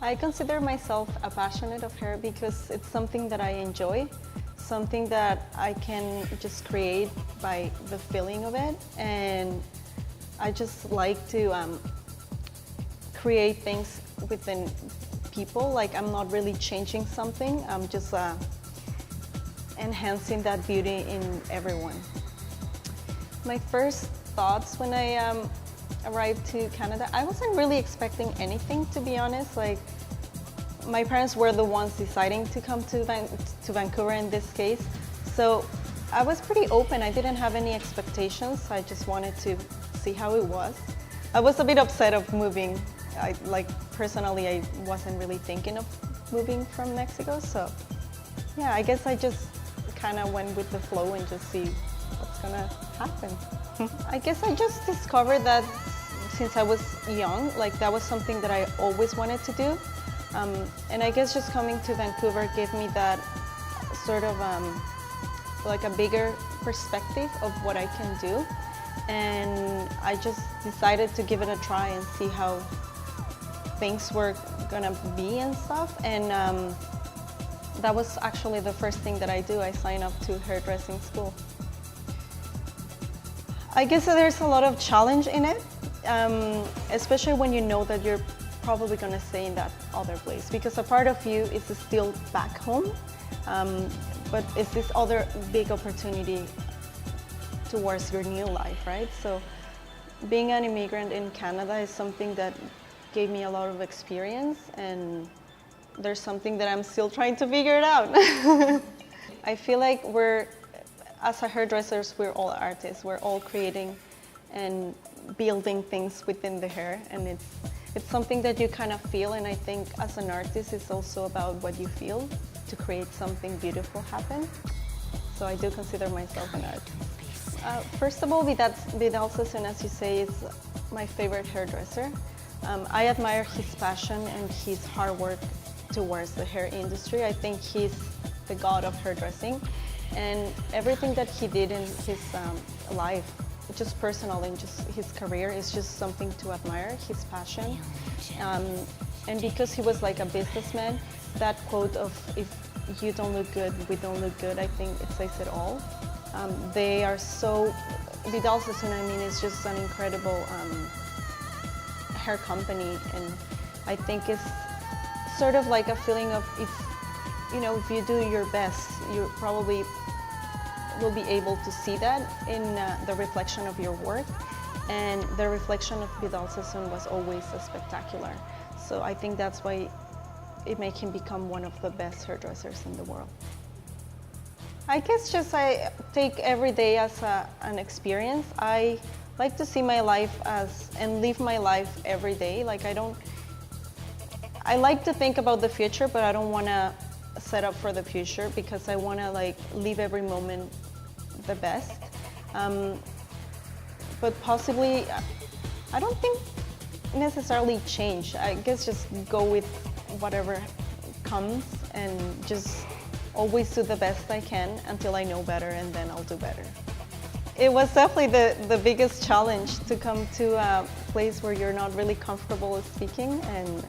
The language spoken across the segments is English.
I consider myself a passionate of hair because it's something that I enjoy, something that I can just create by the feeling of it, and I just like to create things within people. Like I'm not really changing something, I'm just enhancing that beauty in everyone. My first thoughts when I arrived to Canada, I wasn't really expecting anything, to be honest. Like, my parents were the ones deciding to come to Vancouver in this case. So I was pretty open. I didn't have any expectations. I just wanted to see how it was. I was a bit upset of moving. Personally, I wasn't really thinking of moving from Mexico. So yeah, I guess I just kind of went with the flow and just see what's gonna happen. I guess I just discovered that since I was young, like that was something that I always wanted to do. And I guess just coming to Vancouver gave me that sort of like a bigger perspective of what I can do. And I just decided to give it a try and see how things were gonna be and stuff. And that was actually the first thing that I do. I signed up to hairdressing school. I guess there's a lot of challenge in it, especially when you know that you're probably going to stay in that other place, because a part of you is still back home, but it's this other big opportunity towards your new life, right? So being an immigrant in Canada is something that gave me a lot of experience, and there's something that I'm still trying to figure it out. I feel like as hairdressers, we're all artists. We're all creating and building things within the hair, and it's something that you kind of feel. And I think as an artist, it's also about what you feel to create something beautiful happen. So I do consider myself an artist. First of all, Vidal Sassoon, as you say, is my favorite hairdresser. I admire his passion and his hard work towards the hair industry. I think he's the god of hairdressing. And everything that he did in his life, just personal and just his career, is just something to admire, his passion. And because he was like a businessman, that quote of "if you don't look good, we don't look good," I think it says it all. They are so, Vidal Sassoon, I mean, is just an incredible hair company, and I think it's sort of like a feeling of if you do your best, you probably will be able to see that in the reflection of your work. And the reflection of Vidal Sassoon was always spectacular. So I think that's why it made him become one of the best hairdressers in the world. I guess just I take every day as an experience. I like to see my life and live my life every day. Like I like to think about the future, but I don't want to set up for the future, because I want to like live every moment the best. But possibly, I don't think necessarily change. I guess just go with whatever comes and just always do the best I can until I know better, and then I'll do better. It was definitely the biggest challenge to come to a place where you're not really comfortable speaking. And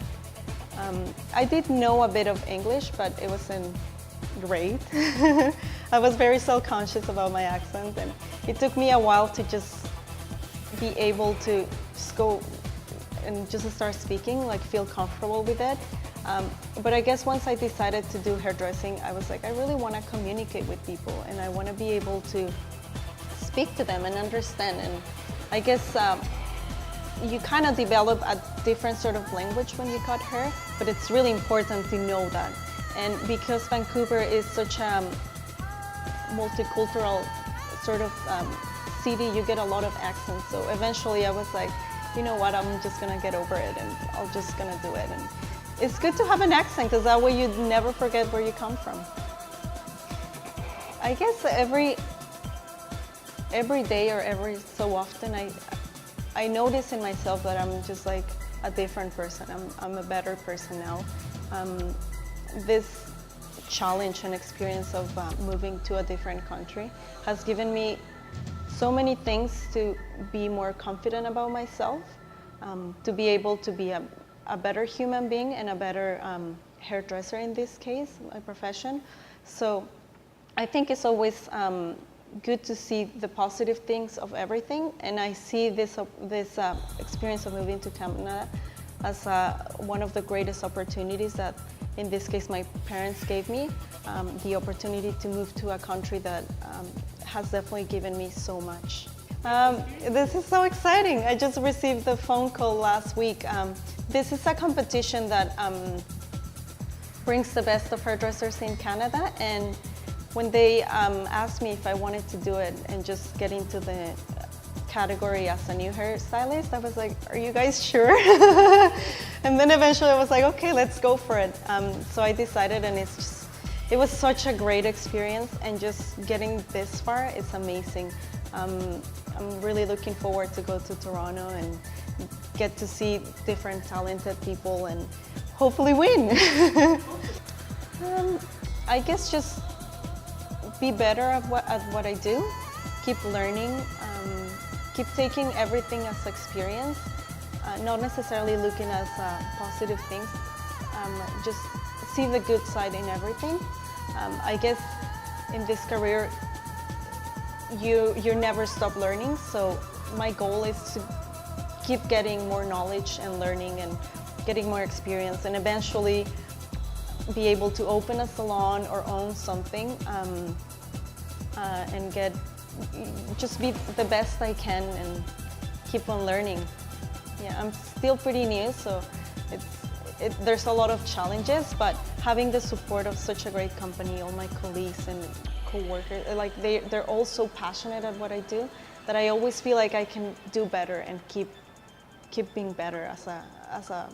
I did know a bit of English, but it wasn't great. I was very self-conscious about my accent, and it took me a while to just be able to just go and just start speaking, like feel comfortable with it. But I guess once I decided to do hairdressing, I was like, I really want to communicate with people, and I want to be able to speak to them and understand. And I guess you kind of develop a different sort of language when you cut hair, but it's really important to know that. And because Vancouver is such a multicultural sort of city, you get a lot of accents. So eventually I was like, you know what, I'm just gonna get over it, and I'm just gonna do it. And it's good to have an accent, because that way you never forget where you come from. I guess every day or every so often, I notice in myself that I'm just like a different person. I'm a better person now. This challenge and experience of moving to a different country has given me so many things to be more confident about myself, to be able to be a a better human being and a better hairdresser in this case, my profession. So I think it's always good to see the positive things of everything, and I see this experience of moving to Canada as one of the greatest opportunities that, in this case, my parents gave me, the opportunity to move to a country that has definitely given me so much. This is so exciting. I just received the phone call last week. This is a competition that brings the best of hairdressers in Canada, and when they asked me if I wanted to do it and just get into the category as a new hairstylist, I was like, are you guys sure? And then eventually I was like, okay, let's go for it. So I decided, and it was such a great experience, and just getting this far is amazing. I'm really looking forward to go to Toronto and get to see different talented people and hopefully win. I guess just be better at what I do, keep learning, keep taking everything as experience, not necessarily looking as positive things, just see the good side in everything. I guess in this career, you never stop learning, so my goal is to keep getting more knowledge and learning and getting more experience, and eventually be able to open a salon or own something, and just be the best I can and keep on learning. Yeah, I'm still pretty new, so there's a lot of challenges, but having the support of such a great company, all my colleagues and co-workers, like they're all so passionate at what I do that I always feel like I can do better and keep being better as a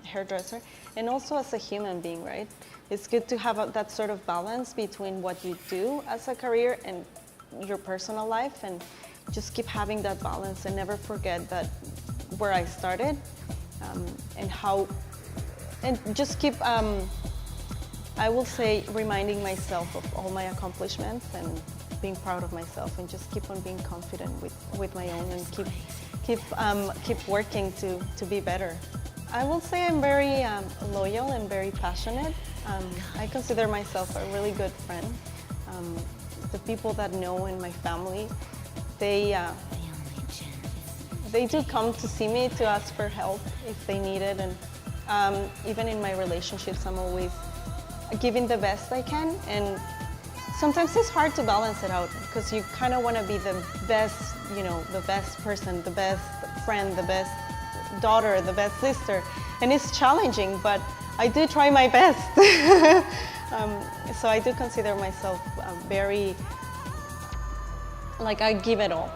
hairdresser, and also as a human being, right? It's good to have that sort of balance between what you do as a career and your personal life, and just keep having that balance and never forget that where I started, and just keep, I will say, reminding myself of all my accomplishments and being proud of myself, and just keep on being confident with my own, and keep working to be better. I will say I'm very loyal and very passionate. I consider myself a really good friend. The people that know in my family, they do come to see me to ask for help if they need it, and even in my relationships, I'm always giving the best I can, and sometimes it's hard to balance it out because you kind of want to be the best, the best person, the best friend, the best daughter, the best sister, and it's challenging, but I do try my best. So I do consider myself very, like, I give it all,